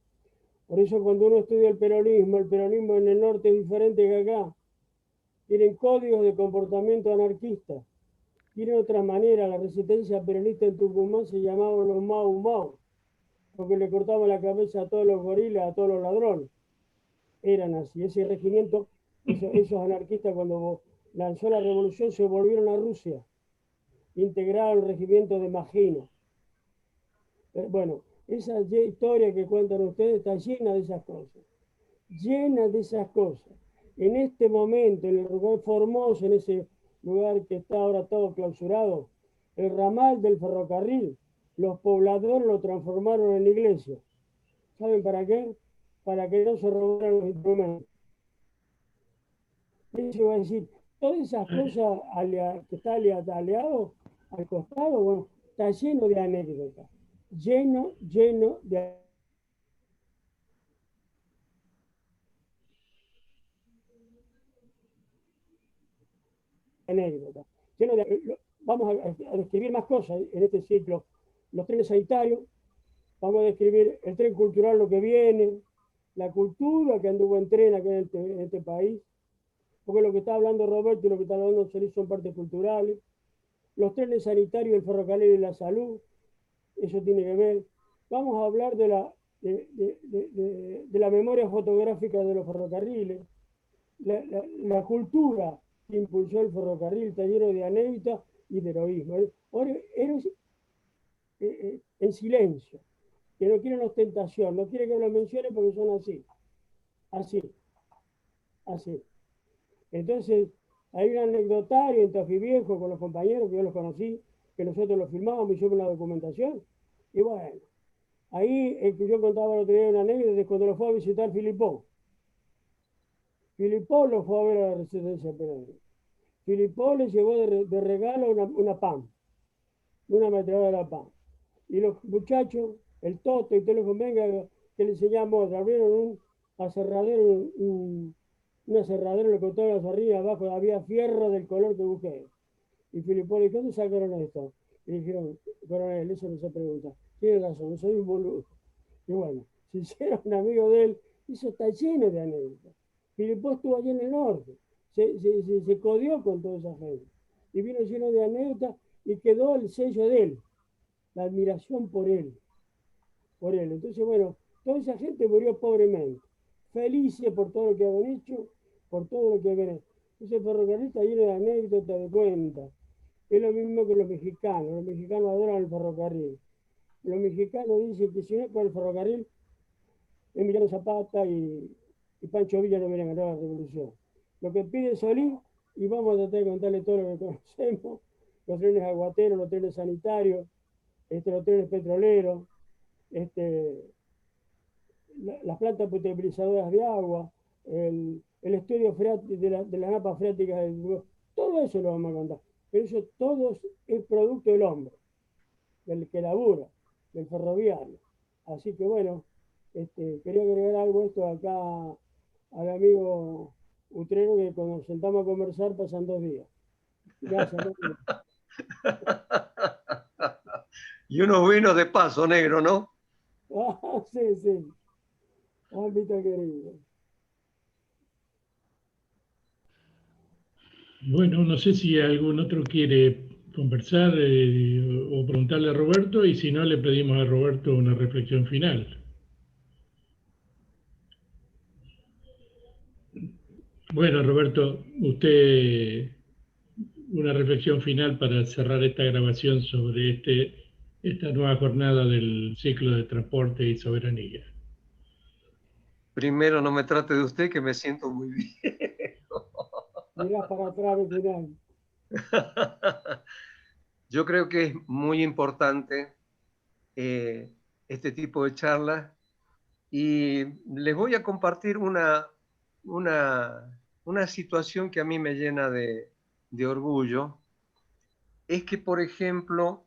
Por eso cuando uno estudia el peronismo en el norte es diferente que acá. Tienen códigos de comportamiento anarquista, tienen otra manera. La resistencia peronista en Tucumán se llamaba los Mau Mau, porque le cortaban la cabeza a todos los gorilas, a todos los ladrones. Eran así. Ese regimiento, esos anarquistas, cuando lanzó la revolución, se volvieron a Rusia, integraron el regimiento de Magino. Bueno, esa historia que cuentan ustedes está llena de esas cosas. Llena de esas cosas. En este momento, en el lugar Formoso, en ese lugar que está ahora todo clausurado, el ramal del ferrocarril, los pobladores lo transformaron en iglesia. ¿Saben para qué? Para que no se robaran los instrumentos. Eso va a decir, todas esas cosas que está aliado al costado, bueno, está lleno de anécdotas. Lleno de anécdotas. Vamos a describir más cosas en este ciclo. Los trenes sanitarios, vamos a describir el tren cultural, lo que viene, la cultura que anduvo en tren acá en este país, porque lo que está hablando Roberto y lo que está hablando Solís son partes culturales. Los trenes sanitarios, el ferrocarril y la salud, eso tiene que ver. Vamos a hablar de la memoria fotográfica de los ferrocarriles, la cultura que impulsó el ferrocarril, está lleno de anécdotas y de heroísmo. Héroes en silencio, que no quieren ostentación, no quieren que lo mencionen porque son así. Entonces, hay un anecdotario en Tafí Viejo con los compañeros que yo los conocí, que nosotros los filmábamos, hicimos una documentación, y bueno, ahí el que yo contaba el otro día una anécdota es cuando lo fue a visitar Filippo. Filippo lo fue a ver a la residencia peronista. Filippo le llevó de regalo una PAM, una ametralladora de la PAM. Y los muchachos, el Toto y todos los venga, que le enseñamos, abrieron un aserradero, una aserradero, le cortaron las arriba, abajo había fierro del color que busqué. Y Filippo le dijo, ¿dónde sacaron esto? Y dijeron, coronel, eso no se pregunta. Tiene razón, no soy un boludo. Y bueno, se hicieron amigos de él, eso está lleno de anécdotas. Filippo estuvo allí en el norte, se codió con toda esa gente. Y vino lleno de anécdotas y quedó el sello de él, la admiración por él. Entonces, bueno, toda esa gente murió pobremente, felices por todo lo que habían hecho, por todo lo que habían hecho. Ese ferrocarril está lleno de anécdotas, de cuentas. Es lo mismo que los mexicanos adoran el ferrocarril. Los mexicanos dicen que si no es por el ferrocarril, Emiliano Zapata y Pancho Villa no hubieran ganado la revolución. Lo que pide Solís, y vamos a tratar de contarle todo lo que conocemos, los trenes aguateros, los trenes sanitarios, los trenes petroleros, las plantas potabilizadoras de agua, el estudio de las napas freáticas, todo eso lo vamos a contar. Pero eso todo es producto del hombre, del que labura, del ferroviario. Así que bueno, quería agregar algo esto acá al amigo Utrero, que cuando nos sentamos a conversar pasan 2 días. Gracias. Y unos vinos de paso, negro, ¿no? Ah, sí, sí. Ámbito querido. Bueno, no sé si algún otro quiere conversar o preguntarle a Roberto, y si no, le pedimos a Roberto una reflexión final. Bueno, Roberto, usted una reflexión final para cerrar esta grabación sobre esta nueva jornada del ciclo de transporte y soberanía. Primero, no me trate de usted, que me siento muy bien. Mirás para atrás al final. Yo creo que es muy importante este tipo de charlas, y les voy a compartir una situación que a mí me llena de orgullo. Es que, por ejemplo,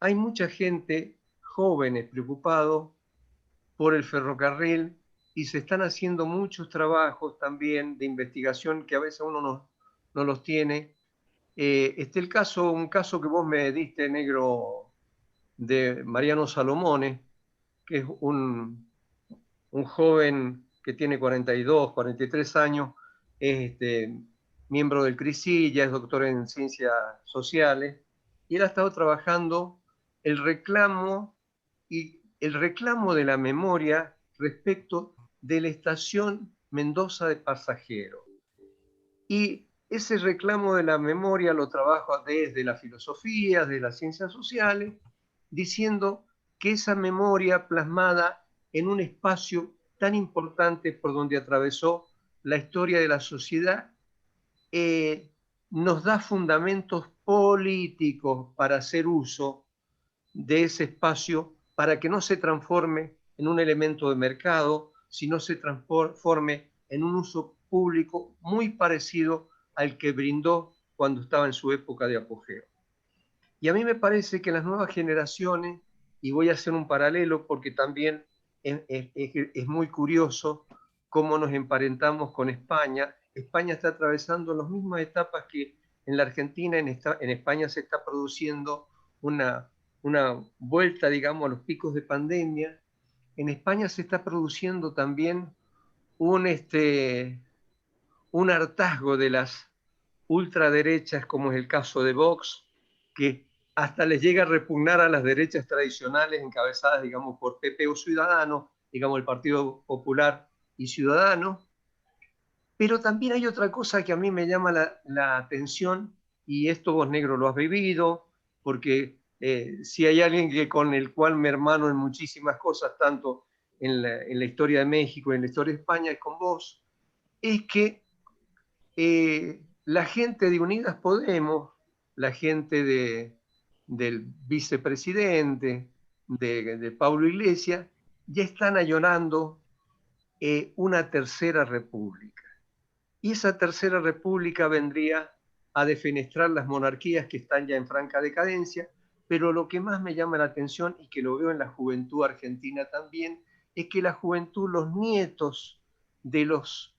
hay mucha gente, jóvenes, preocupados por el ferrocarril, y se están haciendo muchos trabajos también de investigación que a veces uno no los tiene. Un caso que vos me diste, negro, de Mariano Salomone, que es un joven que tiene 42, 43 años, es miembro del CRISI, ya es doctor en ciencias sociales, y él ha estado trabajando el reclamo el reclamo de la memoria respecto de la estación Mendoza de Pasajeros. Y ese reclamo de la memoria lo trabaja desde la filosofía, de las ciencias sociales, diciendo que esa memoria plasmada en un espacio tan importante por donde atravesó la historia de la sociedad, nos da fundamentos políticos para hacer uso de ese espacio, para que no se transforme en un elemento de mercado, sino se transforme en un uso público muy parecido al que brindó cuando estaba en su época de apogeo. Y a mí me parece que las nuevas generaciones, y voy a hacer un paralelo porque también es muy curioso cómo nos emparentamos con España. España está atravesando las mismas etapas que en la Argentina. En España se está produciendo una vuelta, digamos, a los picos de pandemia. En España se está produciendo también un, un hartazgo de las ultraderechas, como es el caso de Vox, que hasta les llega a repugnar a las derechas tradicionales encabezadas, digamos, por PP o Ciudadanos, digamos, el Partido Popular y Ciudadanos. Pero también hay otra cosa que a mí me llama la atención, y esto vos, negro, lo has vivido, porque si hay alguien con el cual me hermano en muchísimas cosas, tanto en la historia de México y en la historia de España, es con vos, es que la gente de Unidas Podemos, la gente del vicepresidente, de Pablo Iglesias, ya están ayorando una tercera república. Y esa tercera república vendría a defenestrar las monarquías que están ya en franca decadencia, pero lo que más me llama la atención, y que lo veo en la juventud argentina también, es que la juventud, los nietos de los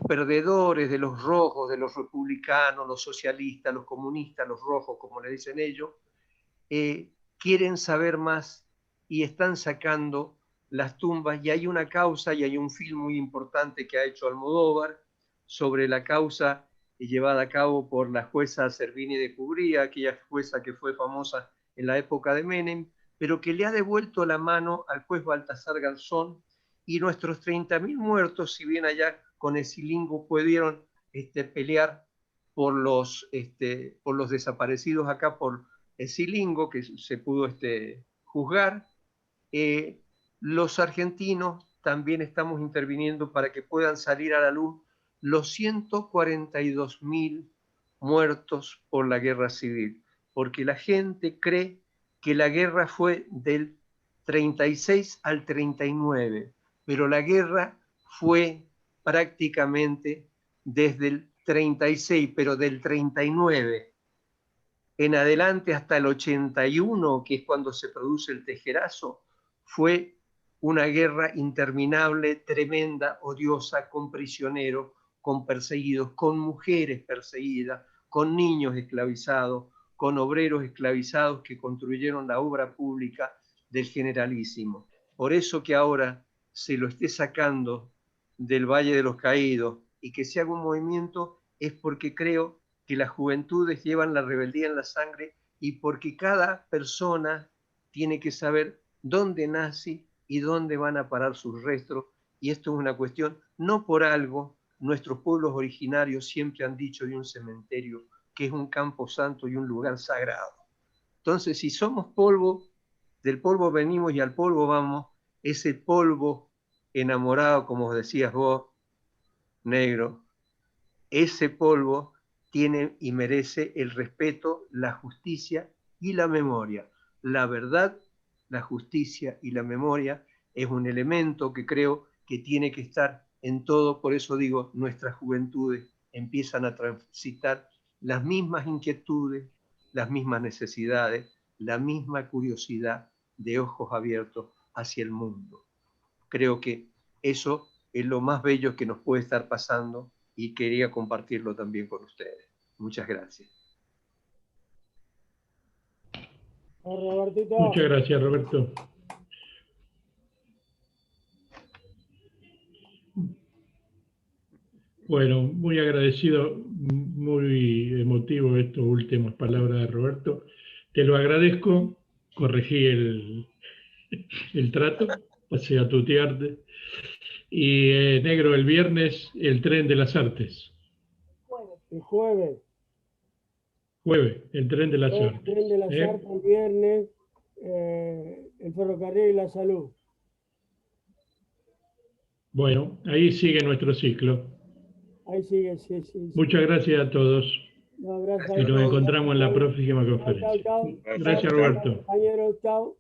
perdedores, de los rojos, de los republicanos, los socialistas, los comunistas, los rojos, como le dicen ellos, quieren saber más y están sacando las tumbas. Y hay una causa, y hay un film muy importante que ha hecho Almodóvar sobre la causa llevada a cabo por la jueza Servini de Cubría, aquella jueza que fue famosa en la época de Menem, pero que le ha devuelto la mano al juez Baltasar Garzón. Y nuestros 30.000 muertos, si bien allá con Esilingo pudieron pelear por los desaparecidos, acá por Esilingo, que se pudo juzgar, los argentinos también estamos interviniendo para que puedan salir a la luz los 142.000 muertos por la guerra civil, porque la gente cree que la guerra fue del 36 al 39, pero la guerra fue prácticamente desde el 36, pero del 39 en adelante hasta el 81, que es cuando se produce el tejerazo, fue una guerra interminable, tremenda, odiosa, con prisioneros, con perseguidos, con mujeres perseguidas, con niños esclavizados, con obreros esclavizados que construyeron la obra pública del generalísimo. Por eso que ahora se lo esté sacando del Valle de los Caídos y que se haga un movimiento es porque creo que las juventudes llevan la rebeldía en la sangre y porque cada persona tiene que saber dónde nace y dónde van a parar sus restos. Y esto es una cuestión, no por algo, nuestros pueblos originarios siempre han dicho de un cementerio que es un campo santo y un lugar sagrado. Entonces, si somos polvo, del polvo venimos y al polvo vamos, ese polvo enamorado, como decías vos, negro, ese polvo tiene y merece el respeto, la justicia y la memoria. La verdad, la justicia y la memoria es un elemento que creo que tiene que estar en todo. Por eso digo, nuestras juventudes empiezan a transitar las mismas inquietudes, las mismas necesidades, la misma curiosidad de ojos abiertos hacia el mundo. Creo que eso es lo más bello que nos puede estar pasando y quería compartirlo también con ustedes. Muchas gracias. Robertito. Muchas gracias, Roberto. Bueno, muy agradecido, muy emotivo estas últimas palabras de Roberto. Te lo agradezco, corregí el trato, pasé a tutearte. Y negro, el viernes, el tren de las artes. El jueves. Jueves, el tren de las El artes. tren de las artes el viernes, el ferrocarril y la salud. Bueno, ahí sigue nuestro ciclo. Ahí sigue, sí. Muchas gracias a todos. No, gracias Y a nos todos. encontramos en la próxima conferencia. Chao. Gracias, Roberto. Compañeros, chao.